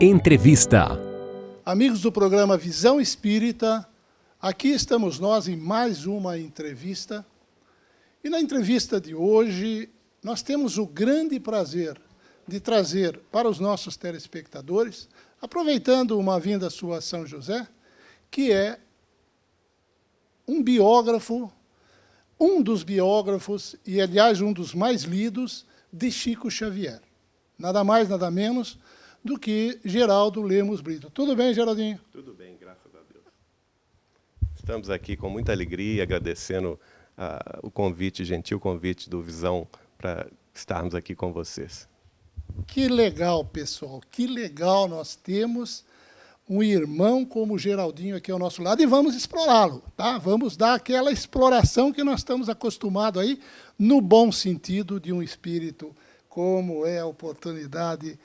Entrevista. Amigos do programa Visão Espírita, aqui estamos nós em mais uma entrevista. E na entrevista de hoje, nós temos o grande prazer de trazer para os nossos telespectadores, aproveitando uma vinda sua a São José, que é um biógrafo, um dos biógrafos, e aliás um dos mais lidos, de Chico Xavier. Nada mais, nada menos do que Geraldo Lemos Brito. Tudo bem, Geraldinho? Tudo bem, graças a Deus. Estamos aqui com muita alegria, agradecendo o convite, gentil convite do Visão, para estarmos aqui com vocês. Que legal, pessoal, que legal nós temos um irmão como o Geraldinho aqui ao nosso lado e vamos explorá-lo, tá? Vamos dar aquela exploração que nós estamos acostumados aí, no bom sentido de um espírito, como é a oportunidade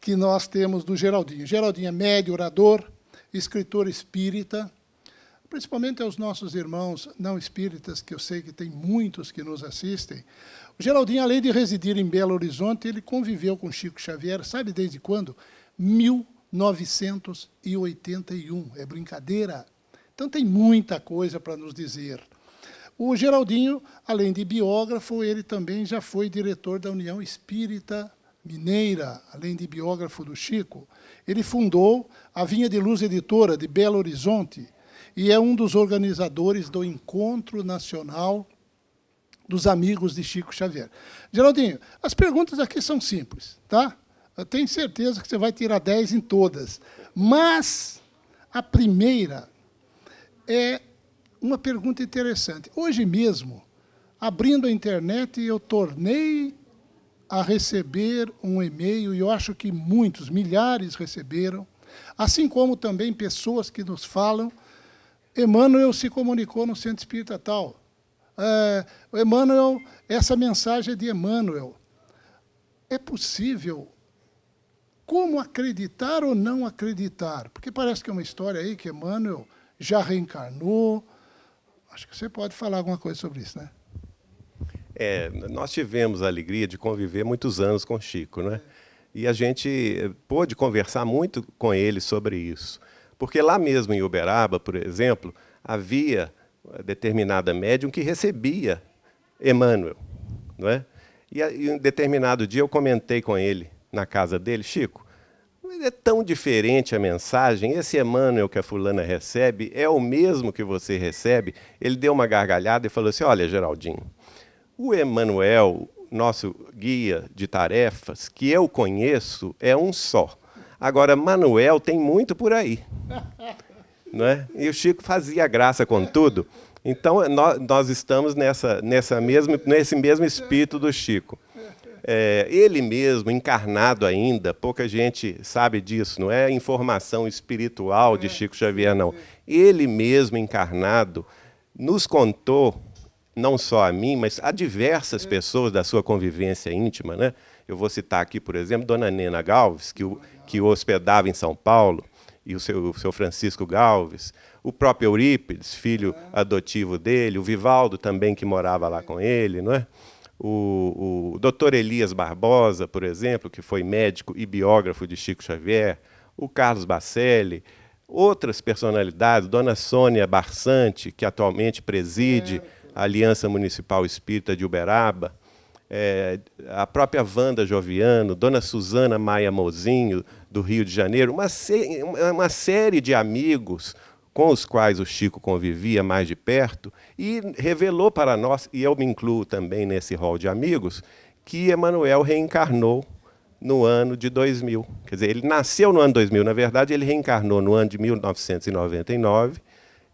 que nós temos do Geraldinho. Geraldinho é médio, orador, escritor espírita, principalmente aos nossos irmãos não espíritas, que eu sei que tem muitos que nos assistem. O Geraldinho, além de residir em Belo Horizonte, ele conviveu com Chico Xavier, sabe desde quando? 1981. É brincadeira? Então tem muita coisa para nos dizer. O Geraldinho, além de biógrafo, ele também já foi diretor da União Espírita Mineira, além de biógrafo do Chico. Ele fundou a Vinha de Luz Editora de Belo Horizonte e é um dos organizadores do Encontro Nacional dos Amigos de Chico Xavier. Geraldinho, as perguntas aqui são simples, tá? Eu tenho certeza que você vai tirar 10 em todas. Mas a primeira é uma pergunta interessante. Hoje mesmo, abrindo a internet, eu tornei a receber um e-mail, e eu acho que muitos, milhares receberam, assim como também pessoas que nos falam, Emmanuel se comunicou no Centro Espírita tal. Emmanuel, essa mensagem é de Emmanuel. É possível? Como acreditar ou não acreditar? Porque parece que é uma história aí que Emmanuel já reencarnou. Acho que você pode falar alguma coisa sobre isso, né? Nós tivemos a alegria de conviver muitos anos com Chico, né? E a gente pôde conversar muito com ele sobre isso. Porque lá mesmo em Uberaba, por exemplo, havia determinada médium que recebia Emmanuel, não é? E em um determinado dia eu comentei com ele, na casa dele, Chico, é tão diferente a mensagem, esse Emmanuel que a fulana recebe é o mesmo que você recebe? Ele deu uma gargalhada e falou assim, olha, Geraldinho, o Emmanuel, nosso guia de tarefas, que eu conheço, é um só. Agora, Manuel tem muito por aí. Não é? E o Chico fazia graça com tudo. Então, nós estamos nesse mesmo espírito do Chico. Ele mesmo, encarnado ainda, pouca gente sabe disso, não é informação espiritual de Chico Xavier, não. Ele mesmo, encarnado, nos contou, não só a mim, mas a diversas pessoas da sua convivência íntima, né? Eu vou citar aqui, por exemplo, Dona Nena Galves, que o hospedava em São Paulo, e o seu Francisco Galves, o próprio Eurípides, filho adotivo dele, o Vivaldo também, que morava lá com ele, não é? O Dr. Elias Barbosa, por exemplo, que foi médico e biógrafo de Chico Xavier, o Carlos Bacelli, outras personalidades, Dona Sônia Barçante, que atualmente preside a Aliança Municipal Espírita de Uberaba, a própria Wanda Joviano, Dona Suzana Maia Mozinho, do Rio de Janeiro, uma série de amigos com os quais o Chico convivia mais de perto, e revelou para nós, e eu me incluo também nesse rol de amigos, que Emmanuel reencarnou no ano de 2000. Quer dizer, ele nasceu no ano 2000, na verdade, ele reencarnou no ano de 1999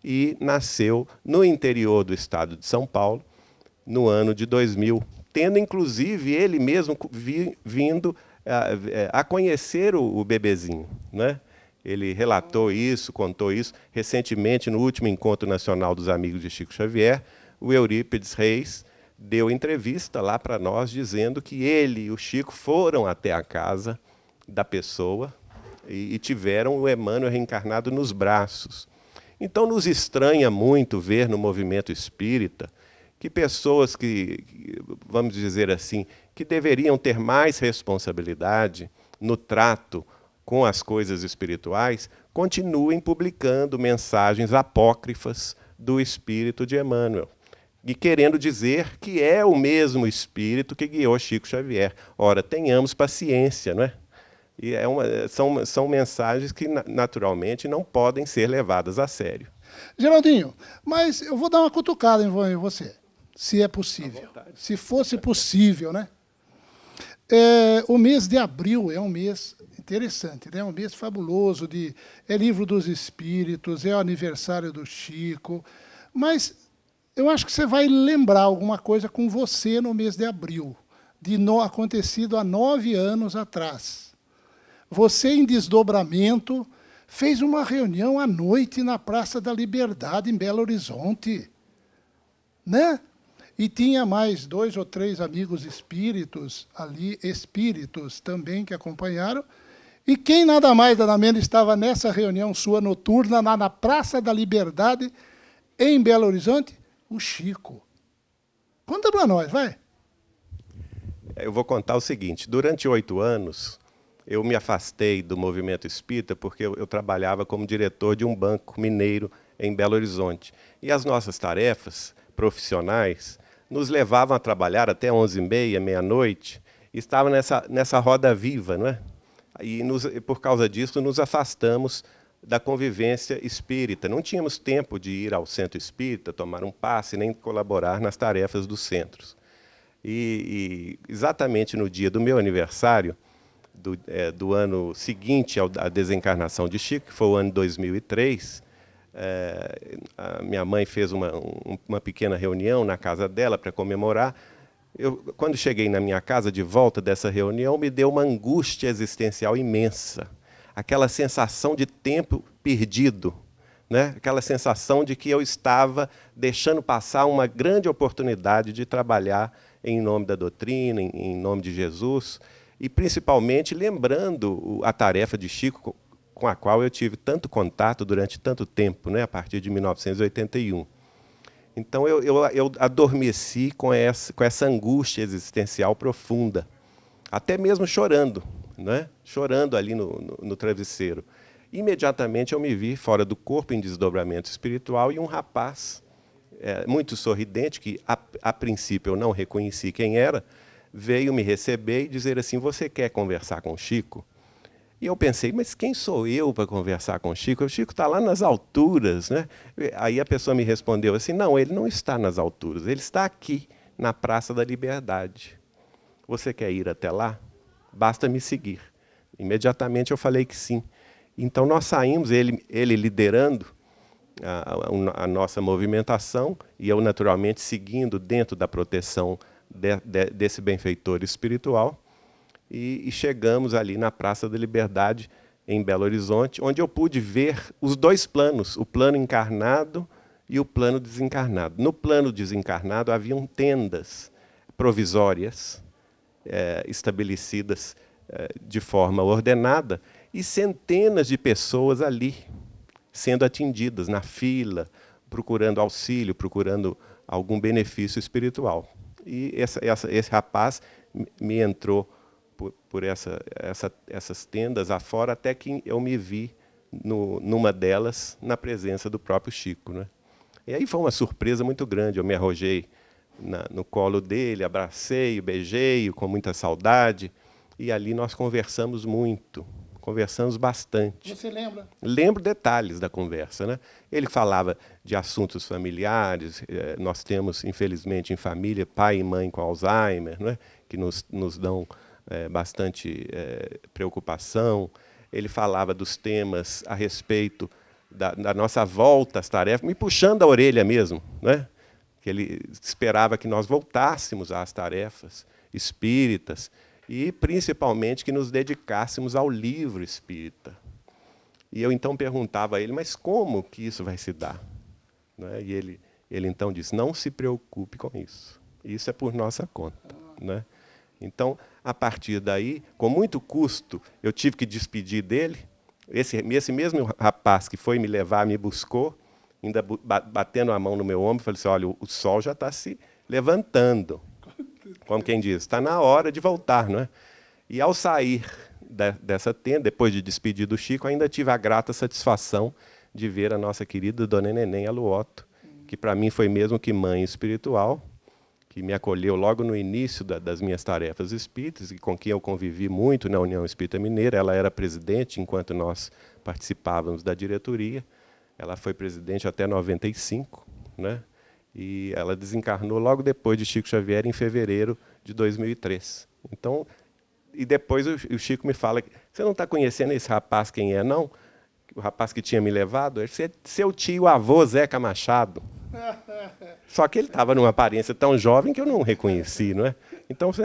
e nasceu no interior do estado de São Paulo, no ano de 2000, tendo, inclusive, ele mesmo vindo a conhecer o bebezinho, né? Ele relatou isso, contou isso. Recentemente, no último Encontro Nacional dos Amigos de Chico Xavier, o Eurípides Reis deu entrevista lá para nós, dizendo que ele e o Chico foram até a casa da pessoa e tiveram o Emmanuel reencarnado nos braços. Então, nos estranha muito ver no movimento espírita que pessoas que, vamos dizer assim, que deveriam ter mais responsabilidade no trato com as coisas espirituais, continuem publicando mensagens apócrifas do Espírito de Emmanuel, e querendo dizer que é o mesmo Espírito que guiou Chico Xavier. Ora, tenhamos paciência, não é? E são mensagens que, naturalmente, não podem ser levadas a sério. Geraldinho, mas eu vou dar uma cutucada em você, se é possível. Se fosse possível, né? O mês de abril é um mês interessante, né? Um mês fabuloso, é livro dos espíritos, é o aniversário do Chico, mas eu acho que você vai lembrar alguma coisa com você no mês de abril, acontecido há 9 anos atrás. Você, em desdobramento, fez uma reunião à noite na Praça da Liberdade, em Belo Horizonte, né? E tinha mais 2 ou 3 amigos espíritos ali, espíritos também que acompanharam. E quem nada mais, nada menos, estava nessa reunião sua noturna, na Praça da Liberdade, em Belo Horizonte? O Chico. Conta para nós, vai. Eu vou contar o seguinte. Durante 8 anos, eu me afastei do movimento espírita porque eu trabalhava como diretor de um banco mineiro em Belo Horizonte. E as nossas tarefas profissionais nos levavam a trabalhar até 11h30, meia-noite, e estava nessa roda viva, não é? E por causa disso nos afastamos da convivência espírita. Não tínhamos tempo de ir ao centro espírita, tomar um passe, nem colaborar nas tarefas dos centros. E exatamente no dia do meu aniversário, do ano seguinte à desencarnação de Chico, que foi o ano 2003, a minha mãe fez uma pequena reunião na casa dela para comemorar. Quando cheguei na minha casa, de volta dessa reunião, me deu uma angústia existencial imensa. Aquela sensação de tempo perdido, né? Aquela sensação de que eu estava deixando passar uma grande oportunidade de trabalhar em nome da doutrina, em nome de Jesus, e principalmente lembrando a tarefa de Chico, com a qual eu tive tanto contato durante tanto tempo, né? A partir de 1981. Então, eu adormeci com essa angústia existencial profunda, até mesmo chorando, né? Chorando ali no travesseiro. Imediatamente eu me vi fora do corpo, em desdobramento espiritual, e um rapaz muito sorridente, que a princípio eu não reconheci quem era, veio me receber e dizer assim: você quer conversar com o Chico? E eu pensei, mas quem sou eu para conversar com o Chico? O Chico está lá nas alturas, né? Aí a pessoa me respondeu assim: não, ele não está nas alturas, ele está aqui, na Praça da Liberdade. Você quer ir até lá? Basta me seguir. Imediatamente eu falei que sim. Então nós saímos, ele liderando a nossa movimentação, e eu naturalmente seguindo dentro da proteção desse benfeitor espiritual. E chegamos ali na Praça da Liberdade, em Belo Horizonte, onde eu pude ver os 2 planos, o plano encarnado e o plano desencarnado. No plano desencarnado haviam tendas provisórias, estabelecidas de forma ordenada, e centenas de pessoas ali, sendo atendidas na fila, procurando auxílio, procurando algum benefício espiritual. E esse rapaz me entrou por essas tendas afora, até que eu me vi numa delas, na presença do próprio Chico, né? E aí foi uma surpresa muito grande. Eu me arrojei no colo dele, abracei, beijei-o com muita saudade, e ali nós conversamos muito, conversamos bastante. Você lembra? Lembro detalhes da conversa, né? Ele falava de assuntos familiares. Nós temos, infelizmente, em família, pai e mãe com Alzheimer, né? Que nos dão bastante preocupação. Ele falava dos temas a respeito da nossa volta às tarefas, me puxando a orelha mesmo, né? Que ele esperava que nós voltássemos às tarefas espíritas e, principalmente, que nos dedicássemos ao livro espírita. E eu, então, perguntava a ele, mas como que isso vai se dar? Né? E ele então disse, não se preocupe com isso. Isso é por nossa conta. Né? Então, a partir daí, com muito custo, eu tive que despedir dele. Esse mesmo rapaz que foi me levar, me buscou, ainda batendo a mão no meu ombro, falei assim, olha, o sol já está se levantando. Como quem diz, está na hora de voltar. Não é? E ao sair dessa tenda, depois de despedir do Chico, ainda tive a grata satisfação de ver a nossa querida Dona Neném Aluoto, que para mim foi mesmo que mãe espiritual, que me acolheu logo no início das minhas tarefas espíritas, e com quem eu convivi muito na União Espírita Mineira. Ela era presidente enquanto nós participávamos da diretoria. Ela foi presidente até 95, né? E ela desencarnou logo depois de Chico Xavier, em fevereiro de 2003. Então, e depois o Chico me fala: você não está conhecendo esse rapaz, quem é, não? O rapaz que tinha me levado? Ele disse: seu tio-avô Zeca Machado. Só que ele estava numa aparência tão jovem que eu não reconheci, não é? Então, são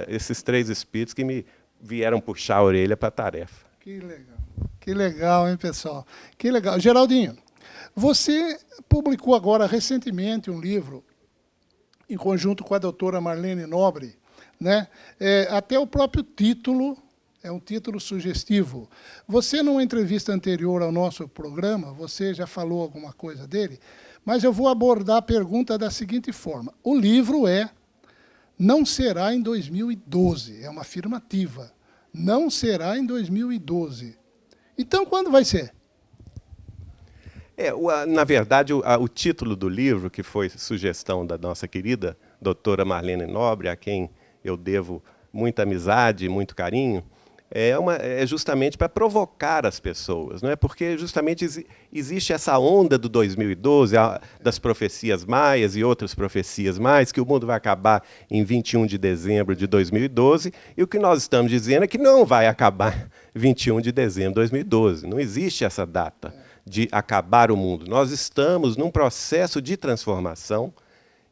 esses três espíritos que me vieram puxar a orelha para a tarefa. Que legal, hein, pessoal? Que legal. Geraldinho, você publicou agora, recentemente, um livro, em conjunto com a doutora Marlene Nobre, né? Até o próprio título é um título sugestivo. Você, numa entrevista anterior ao nosso programa, você já falou alguma coisa dele, mas eu vou abordar a pergunta da seguinte forma. O livro Não Será em 2012, é uma afirmativa. Não será em 2012. Então, quando vai ser? Na verdade, o título do livro, que foi sugestão da nossa querida doutora Marlene Nobre, a quem eu devo muita amizade, muito carinho, é justamente para provocar as pessoas, não é? Porque justamente existe essa onda do 2012, das profecias maias e outras profecias mais, que o mundo vai acabar em 21 de dezembro de 2012, e o que nós estamos dizendo é que não vai acabar 21 de dezembro de 2012. Não existe essa data de acabar o mundo. Nós estamos num processo de transformação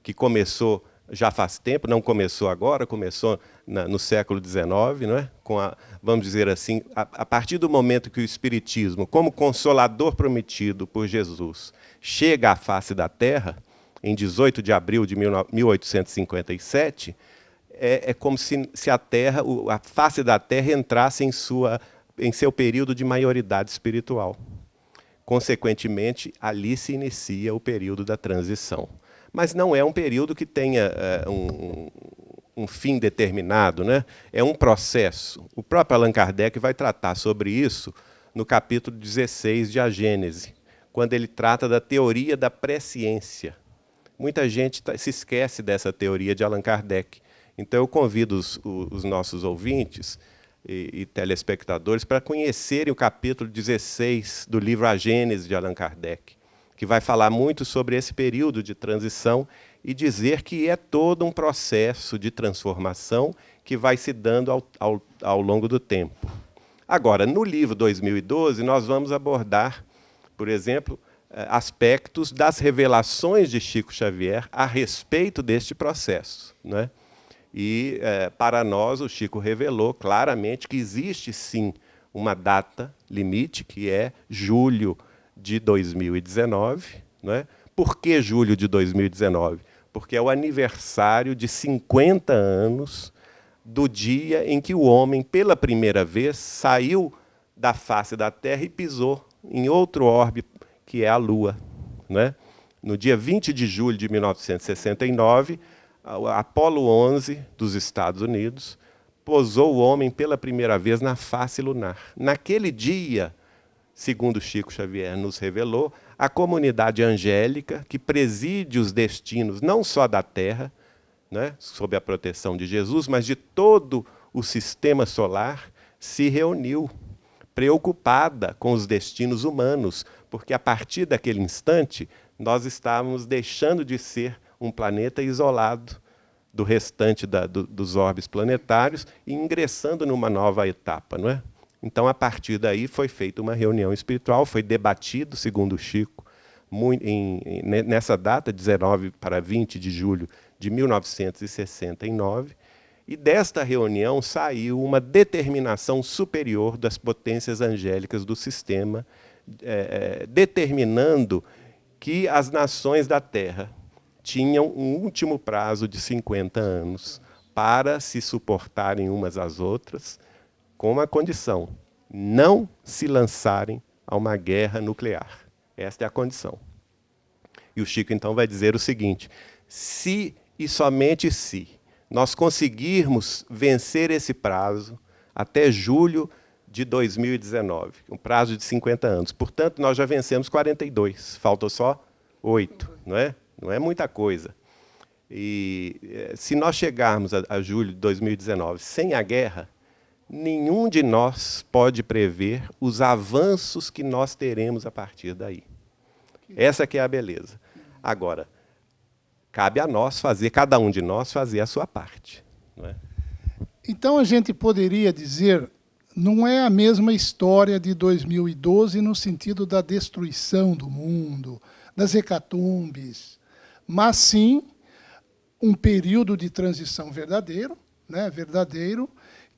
que começou já faz tempo, não começou agora, começou no século XIX, não é? Vamos dizer assim, a partir do momento que o Espiritismo, como consolador prometido por Jesus, chega à face da Terra, em 18 de abril de 1857, é como se a face da Terra entrasse em seu período de maioridade espiritual. Consequentemente, ali se inicia o período da transição. Mas não é um período que tenha um fim determinado, né? É um processo. O próprio Allan Kardec vai tratar sobre isso no capítulo 16 de A Gênese, quando ele trata da teoria da presciência. Muita gente se esquece dessa teoria de Allan Kardec. Então, eu convido os nossos ouvintes e telespectadores para conhecerem o capítulo 16 do livro A Gênese de Allan Kardec, que vai falar muito sobre esse período de transição e dizer que é todo um processo de transformação que vai se dando ao longo do tempo. Agora, no livro 2012, nós vamos abordar, por exemplo, aspectos das revelações de Chico Xavier a respeito deste processo, né? E, para nós, o Chico revelou claramente que existe, sim, uma data limite, que é julho de 2019. Não é? Por que julho de 2019? Porque é o aniversário de 50 anos do dia em que o homem, pela primeira vez, saiu da face da Terra e pisou em outro orbe, que é a Lua. Não é? No dia 20 de julho de 1969, a Apolo 11 dos Estados Unidos pousou o homem pela primeira vez na face lunar. Naquele dia, segundo Chico Xavier nos revelou, a comunidade angélica, que preside os destinos não só da Terra, né, sob a proteção de Jesus, mas de todo o sistema solar, se reuniu, preocupada com os destinos humanos, porque a partir daquele instante nós estávamos deixando de ser um planeta isolado do restante dos orbes planetários e ingressando numa nova etapa, não é? Então, a partir daí, foi feita uma reunião espiritual, foi debatido, segundo o Chico, nessa data, 19 para 20 de julho de 1969, e desta reunião saiu uma determinação superior das potências angélicas do sistema, determinando que as nações da Terra tinham um último prazo de 50 anos para se suportarem umas às outras, com uma condição: não se lançarem a uma guerra nuclear. Esta é a condição. E o Chico, então, vai dizer o seguinte: se e somente se nós conseguirmos vencer esse prazo, até julho de 2019, um prazo de 50 anos. Portanto, nós já vencemos 42, faltam só 8, não é? Não é muita coisa. E se nós chegarmos a julho de 2019 sem a guerra, nenhum de nós pode prever os avanços que nós teremos a partir daí. Essa que é a beleza. Agora, cabe a nós fazer, cada um de nós fazer a sua parte, não é? Então, a gente poderia dizer, não é a mesma história de 2012 no sentido da destruição do mundo, das hecatombes, mas sim um período de transição verdadeiro, né, verdadeiro,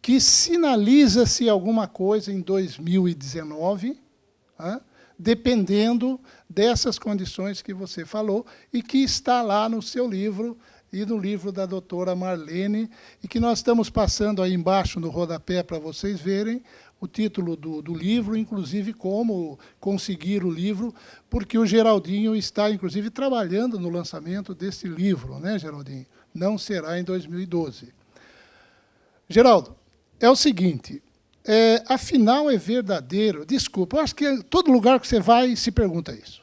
que sinaliza-se alguma coisa em 2019, né, dependendo dessas condições que você falou, e que está lá no seu livro e no livro da doutora Marlene, e que nós estamos passando aí embaixo no rodapé para vocês verem o título do livro, inclusive como conseguir o livro, porque o Geraldinho está, inclusive, trabalhando no lançamento desse livro, né, Geraldinho? Não será em 2012. Geraldo, é o seguinte, afinal é verdadeiro, desculpa, eu acho que todo lugar que você vai se pergunta isso.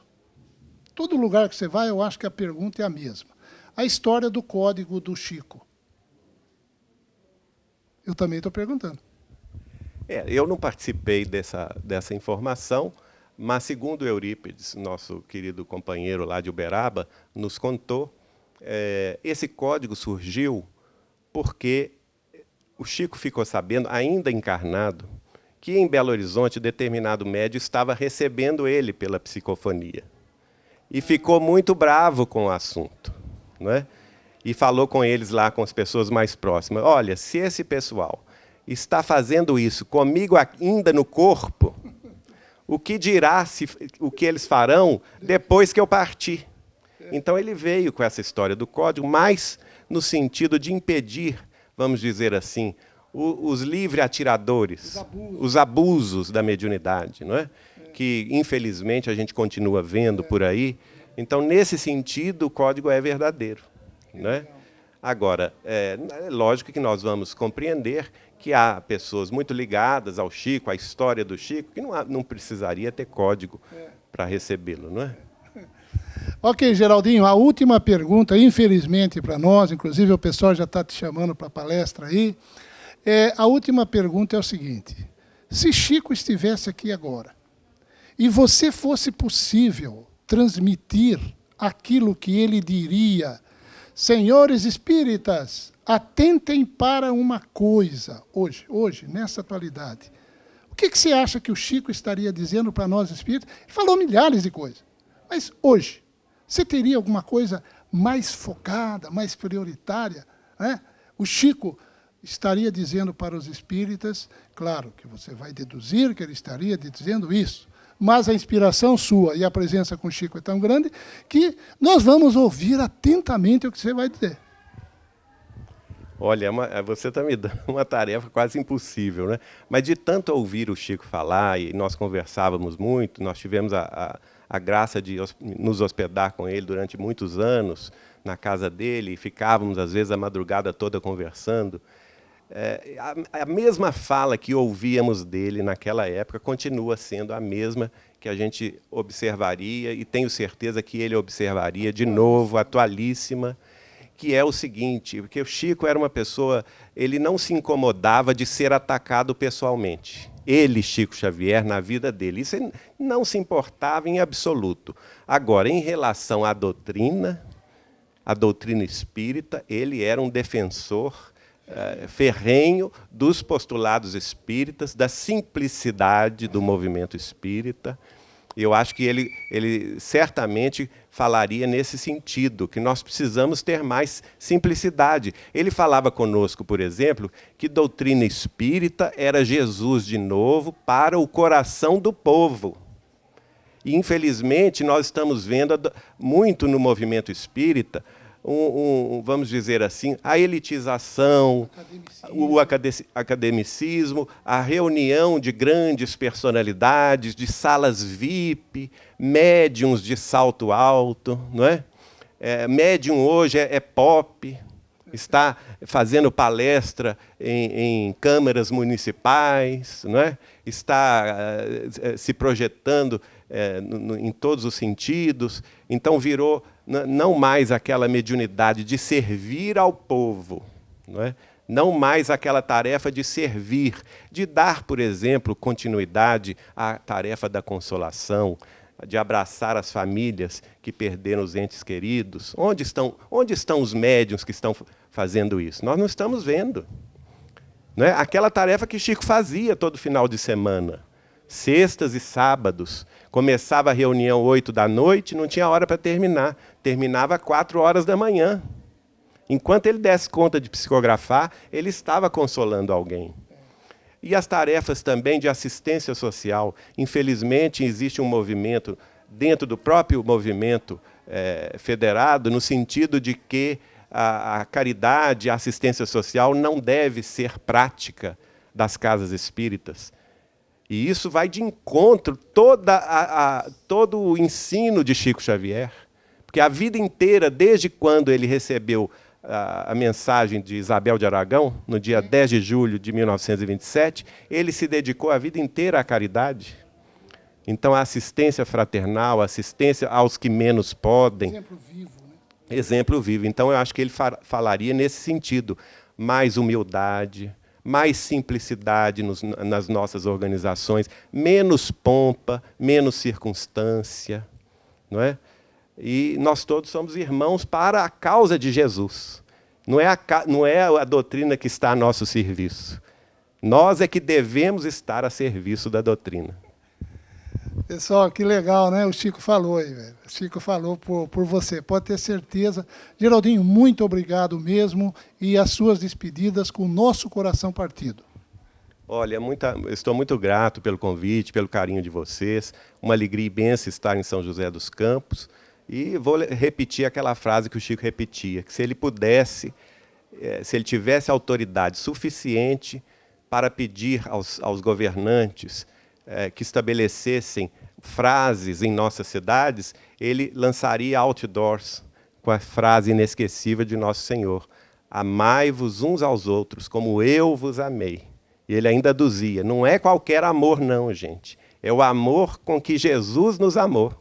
Todo lugar que você vai, eu acho que a pergunta é a mesma. A história do código do Chico. Eu também estou perguntando. Eu não participei dessa informação, mas, segundo Eurípides, nosso querido companheiro lá de Uberaba, nos contou, esse código surgiu porque o Chico ficou sabendo, ainda encarnado, que em Belo Horizonte, determinado médium estava recebendo ele pela psicofonia. E ficou muito bravo com o assunto, não é? E falou com eles lá, com as pessoas mais próximas, olha, se esse pessoal está fazendo isso comigo ainda no corpo, o que dirá, o que eles farão depois que eu partir? Então, ele veio com essa história do código, mais no sentido de impedir, vamos dizer assim, os livre atiradores, os abusos da mediunidade, não é? Que, infelizmente, a gente continua vendo por aí. Então, nesse sentido, o código é verdadeiro, não é? Agora, é lógico que nós vamos compreender que há pessoas muito ligadas ao Chico, à história do Chico, que não precisaria ter código para recebê-lo, não é? Ok, Geraldinho, a última pergunta, infelizmente para nós, inclusive o pessoal já está te chamando para a palestra aí, a última pergunta é o seguinte, se Chico estivesse aqui agora, e você fosse possível transmitir aquilo que ele diria, senhores espíritas, atentem para uma coisa, hoje, nessa atualidade. O que você acha que o Chico estaria dizendo para nós espíritas? Ele falou milhares de coisas, mas hoje, você teria alguma coisa mais focada, mais prioritária, né? O Chico estaria dizendo para os espíritas, claro que você vai deduzir que ele estaria dizendo isso, mas a inspiração sua e a presença com o Chico é tão grande que nós vamos ouvir atentamente o que você vai dizer. Olha, você está me dando uma tarefa quase impossível, né? Mas de tanto ouvir o Chico falar, e nós conversávamos muito, nós tivemos a graça de nos hospedar com ele durante muitos anos na casa dele, e ficávamos, às vezes, a madrugada toda conversando. A mesma fala que ouvíamos dele naquela época continua sendo a mesma que a gente observaria, e tenho certeza que ele observaria de novo, atualíssima, que é o seguinte, porque o Chico era uma pessoa, ele não se incomodava de ser atacado pessoalmente. Ele, Chico Xavier, na vida dele, isso não se importava em absoluto. Agora, em relação à doutrina espírita, ele era um defensor ferrenho dos postulados espíritas, da simplicidade do movimento espírita. Eu acho que ele certamente falaria nesse sentido, que nós precisamos ter mais simplicidade. Ele falava conosco, por exemplo, que doutrina espírita era Jesus de novo para o coração do povo. E, infelizmente, nós estamos vendo muito no movimento espírita, vamos dizer assim, a elitização, o academicismo, a reunião de grandes personalidades, de salas VIP, médiums de salto alto, não é? Médium hoje é pop, está fazendo palestra em câmaras municipais, não é? Está se projetando em todos os sentidos. Então, virou não mais aquela mediunidade de servir ao povo, não é? Não mais aquela tarefa de servir, de dar, por exemplo, continuidade à tarefa da consolação, de abraçar as famílias que perderam os entes queridos. Onde estão os médiuns que estão fazendo isso? Nós não estamos vendo. Não é? Aquela tarefa que Chico fazia todo final de semana, sextas e sábados. Começava a reunião 8 da noite, não tinha hora para terminar. Terminava 4 horas da manhã. Enquanto ele desse conta de psicografar, ele estava consolando alguém. E as tarefas também de assistência social. Infelizmente, existe um movimento, dentro do próprio movimento federado, no sentido de que a caridade, a assistência social não deve ser prática das casas espíritas. E isso vai de encontro todo o ensino de Chico Xavier, porque a vida inteira, desde quando ele recebeu a mensagem de Isabel de Aragão, no dia 10 de julho de 1927, ele se dedicou a vida inteira à caridade. Então, a assistência fraternal, a assistência aos que menos podem. Exemplo vivo, né? Exemplo vivo. Então, eu acho que ele falaria nesse sentido. Mais humildade, mais simplicidade nas nossas organizações, menos pompa, menos circunstância, não é? E nós todos somos irmãos para a causa de Jesus. Não é a doutrina que está a nosso serviço. Nós é que devemos estar a serviço da doutrina. Pessoal, que legal, né? O Chico falou aí, velho. O Chico falou por você, pode ter certeza. Geraldinho, muito obrigado mesmo. E as suas despedidas com o nosso coração partido. Olha, estou muito grato pelo convite, pelo carinho de vocês. Uma alegria imensa estar em São José dos Campos. E vou repetir aquela frase que o Chico repetia, que se ele pudesse, se ele tivesse autoridade suficiente para pedir aos governantes que estabelecessem frases em nossas cidades, ele lançaria outdoors com a frase inesquecível de Nosso Senhor: amai-vos uns aos outros como eu vos amei. E ele ainda aduzia, não é qualquer amor não, gente, é o amor com que Jesus nos amou.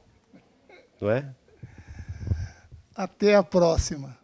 Não é? Até a próxima.